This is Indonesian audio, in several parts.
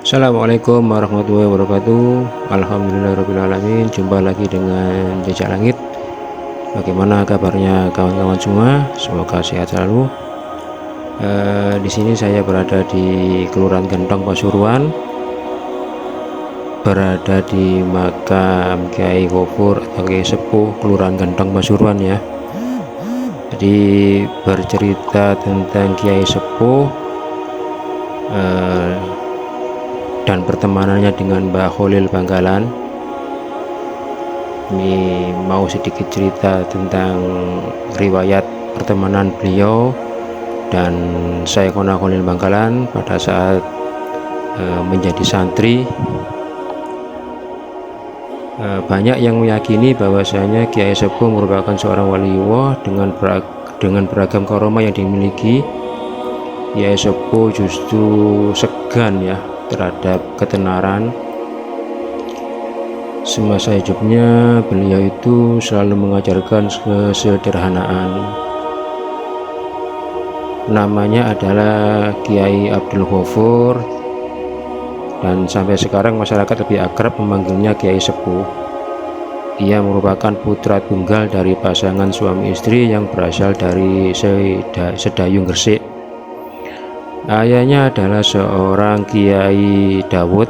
Assalamualaikum warahmatullahi wabarakatuh. Alhamdulillahirrahmanirrahim. Jumpa lagi dengan Jejak Langit. Bagaimana kabarnya kawan-kawan semua? Semoga sehat selalu. Di sini saya berada di Kelurahan Gentong, Pasuruan, berada di makam Kiai Ghafur atau Kiai Sepuh Kelurahan Gentong, Pasuruan ya. Jadi bercerita tentang Kiai Sepuh dan pertemanannya dengan Mbah Kholil Bangkalan. Ini mau sedikit cerita tentang riwayat pertemanan beliau dan Syekhona Kholil Bangkalan pada saat menjadi santri. Banyak yang meyakini bahwasanya Kiai Sepuh merupakan seorang waliullah dengan beragam karomah yang dimiliki. Kiai Sepuh justru segan ya terhadap ketenaran. Semasa hidupnya beliau itu selalu mengajarkan kesederhanaan. Namanya adalah Kiai Abdul Ghafur dan sampai sekarang masyarakat lebih akrab memanggilnya Kiai Sepuh. Ia merupakan putra tunggal dari pasangan suami istri yang berasal dari Sedayung Gresik. Ayahnya adalah seorang Kiai Dawud,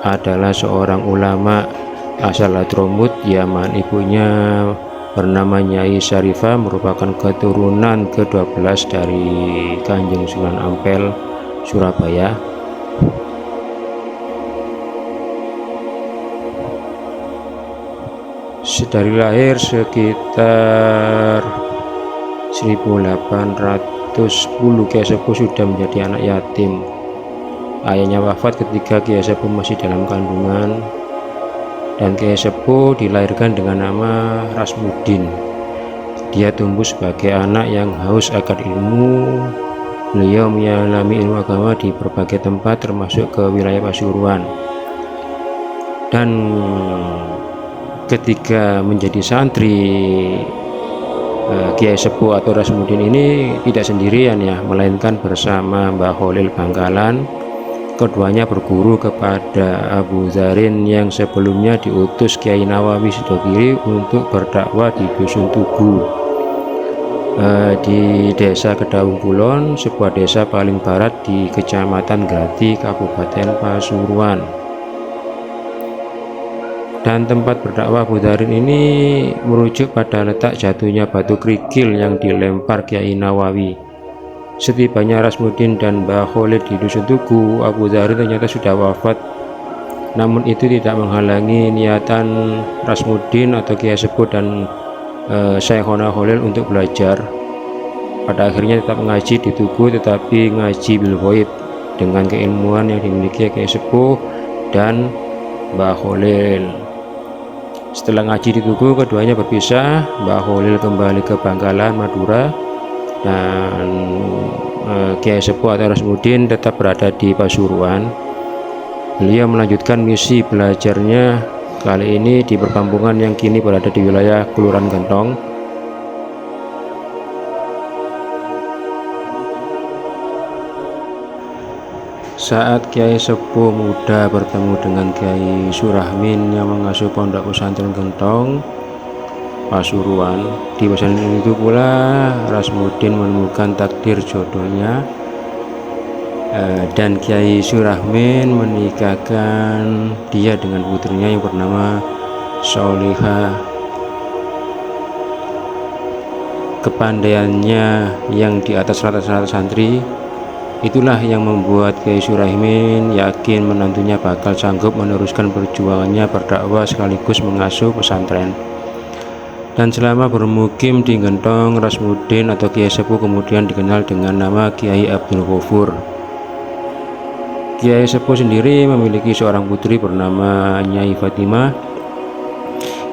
adalah seorang ulama asal Hadramut, Yaman. Ibunya bernama Nyai Syarifah, merupakan keturunan ke-12 dari Kanjeng Sunan Ampel, Surabaya. Dari lahir sekitar 1810, Kiai Sepuh sudah menjadi anak yatim. Ayahnya wafat ketika Kiai Sepuh masih dalam kandungan, dan Kiai Sepuh dilahirkan dengan nama Rasmuddin. Dia tumbuh sebagai anak yang haus akan ilmu. Beliau menyelami ilmu agama di berbagai tempat termasuk ke wilayah Pasuruan. Dan ketika menjadi santri, Kiai Sepuh atau Rasmuddin ini tidak sendirian ya, melainkan bersama Mbah Kholil Bangkalan. Keduanya berguru kepada Abu Zarin yang sebelumnya diutus Kiai Nawawi Sidogiri untuk berdakwah di Dusun Tugu, di Desa Kedaung Kulon, sebuah desa paling barat di Kecamatan Grati, Kabupaten Pasuruan. Dan tempat berdakwah Abu Zarin ini merujuk pada letak jatuhnya batu kerikil yang dilempar Kiai Nawawi. Setibanya Rasmuddin dan Mbah Kholil di Dusun Tugu, Abu Zarin ternyata sudah wafat. Namun itu tidak menghalangi niatan Rasmuddin atau Kiai Sepuh dan Syekhona Kholil untuk belajar. Pada akhirnya tetap mengaji di Tugu, tetapi ngaji bil ghaib dengan keilmuan yang dimiliki Kiai Sepuh dan Mbah Kholil. Setelah ngaji di Tugu, keduanya berpisah. Mbah Kholil kembali ke Bangkalan, Madura, dan Kiai Sepuh atau Rasmuddin tetap berada di Pasuruan. Beliau melanjutkan misi belajarnya kali ini di perkampungan yang kini berada di wilayah Kelurahan Gentong. Saat Kiai Sepuh muda bertemu dengan Kiai Surahmin yang mengasuh pondok pesantren Gentong, Pasuruan, di pesantren itu pula Rasmuddin menemukan takdir jodohnya, dan Kiai Surahmin menikahkan dia dengan putrinya yang bernama Solihah. Kepandaiannya yang di atas rata-rata santri itulah yang membuat Kiai Surahmin yakin menantunya bakal sanggup meneruskan perjuangannya berdakwah sekaligus mengasuh pesantren. Dan selama bermukim di Gentong, Rasmuddin atau Kiai Sepuh kemudian dikenal dengan nama Kiai Abdul Ghafur. Kiai Sepuh sendiri memiliki seorang putri bernama Nyai Fatimah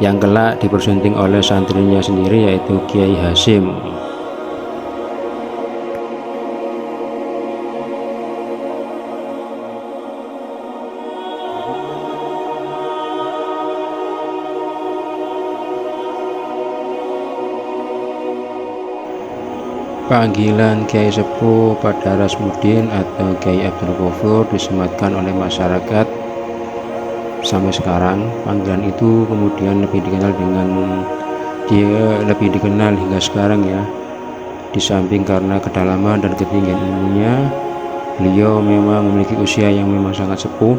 yang kelak dipersunting oleh santrinya sendiri, yaitu Kiai Hasim. Panggilan Kiai Sepuh pada Rasmuddin atau Kiai Abdul Ghafur disematkan oleh masyarakat sampai sekarang. Panggilan itu kemudian lebih dikenal hingga sekarang ya. Di samping karena kedalaman dan ketinggian ilmunya, beliau memang memiliki usia yang memang sangat sepuh.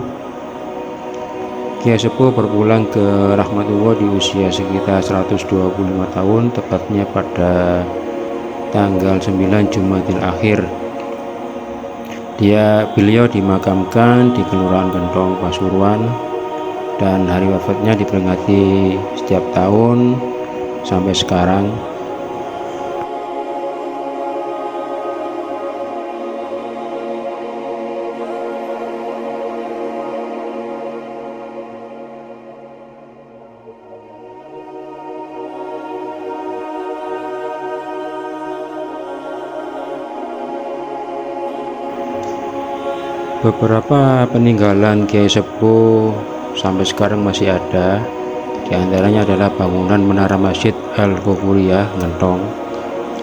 Kiai Sepuh berpulang ke rahmatullah di usia sekitar 125 tahun, tepatnya pada tanggal 9 Jumadil Akhir. Beliau dimakamkan di Kelurahan Gentong, Pasuruan, dan hari wafatnya diperingati setiap tahun sampai sekarang. Beberapa peninggalan Kiai Sepuh sampai sekarang masih ada. Di antaranya adalah bangunan Menara Masjid Al-Ghafuriyah Gentong,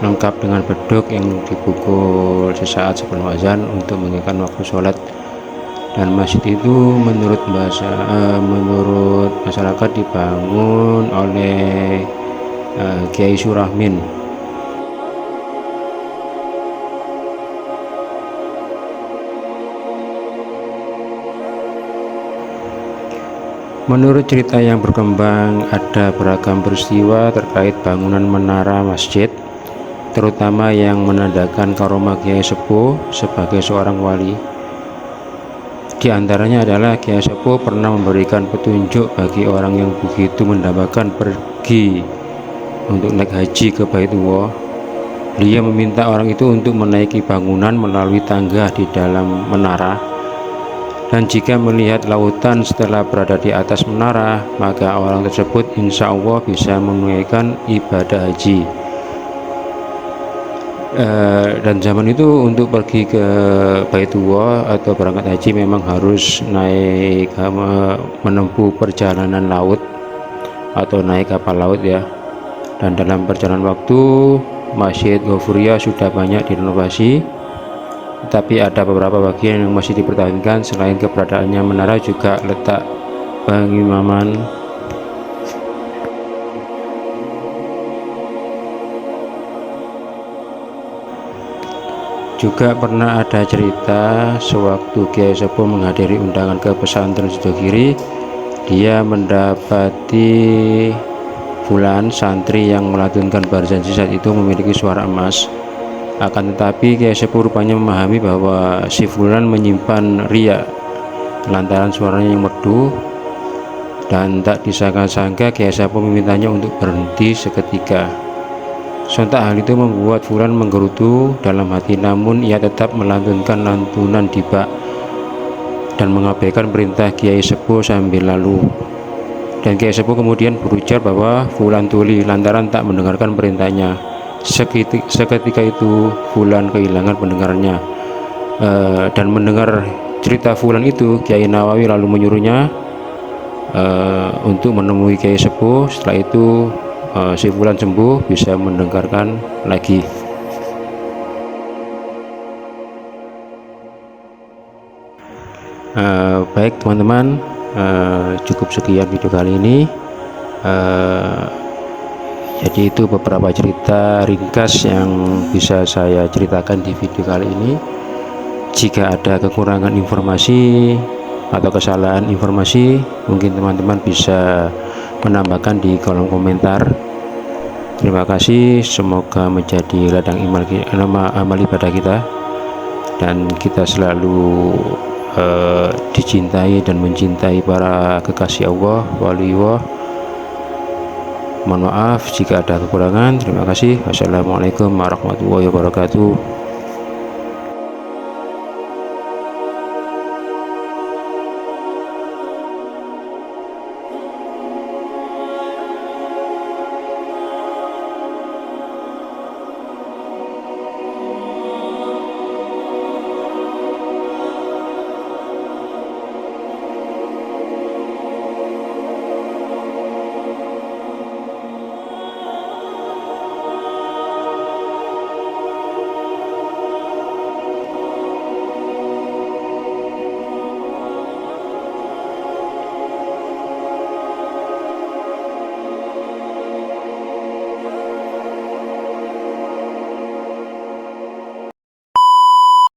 lengkap dengan beduk yang dipukul sesaat sebelum azan untuk mengingatkan waktu sholat. Dan masjid itu menurut masyarakat dibangun oleh Kiai Surahmin. Menurut cerita yang berkembang, ada beragam peristiwa terkait bangunan menara masjid, terutama yang menandakan karomah Kiai Sepuh sebagai seorang wali. Di antaranya adalah Kiai Sepuh pernah memberikan petunjuk bagi orang yang begitu mendambakan pergi untuk naik haji ke Baitullah. Beliau meminta orang itu untuk menaiki bangunan melalui tangga di dalam menara. Dan jika melihat lautan setelah berada di atas menara, maka orang tersebut insya Allah bisa menunaikan ibadah haji. Dan zaman itu untuk pergi ke Baitullah atau berangkat haji memang harus menempuh perjalanan laut atau naik kapal laut ya. Dan dalam perjalanan waktu, Masjid Ghafuriyah sudah banyak direnovasi, tapi ada beberapa bagian yang masih dipertahankan. Selain keberadaannya menara, juga letak pengimaman. Juga pernah ada cerita sewaktu Kiai Sepuh menghadiri undangan ke pesantren Sidogiri, dia mendapati Fulan santri yang melantunkan barzan saat itu memiliki suara emas. Akan tetapi Kiai Sepuh rupanya memahami bahwa si Fulan menyimpan riya lantaran suaranya yang merdu, dan tak disangka-sangka Kiai Sepuh memintanya untuk berhenti seketika. Sontak hal itu membuat Fulan menggerutu dalam hati, namun ia tetap melantunkan lantunan dibak dan mengabaikan perintah Kiai Sepuh sambil lalu. Dan Kiai Sepuh kemudian berujar bahwa Fulan tuli lantaran tak mendengarkan perintahnya. Seketika itu Fulan kehilangan pendengarannya. Dan mendengar cerita Fulan itu, Kiai Nawawi lalu menyuruhnya untuk menemui Kiai Sepuh. Setelah itu si Fulan sembuh, bisa mendengarkan lagi. Baik teman-teman, cukup sekian video kali ini. Jadi itu beberapa cerita ringkas yang bisa saya ceritakan di video kali ini. Jika ada kekurangan informasi atau kesalahan informasi, mungkin teman-teman bisa menambahkan di kolom komentar. Terima kasih, semoga menjadi ladang amal ibadah kita, dan kita selalu dicintai dan mencintai para kekasih Allah, waliullah. Mohon maaf jika ada kekurangan. Terima kasih. Wassalamualaikum warahmatullahi wabarakatuh.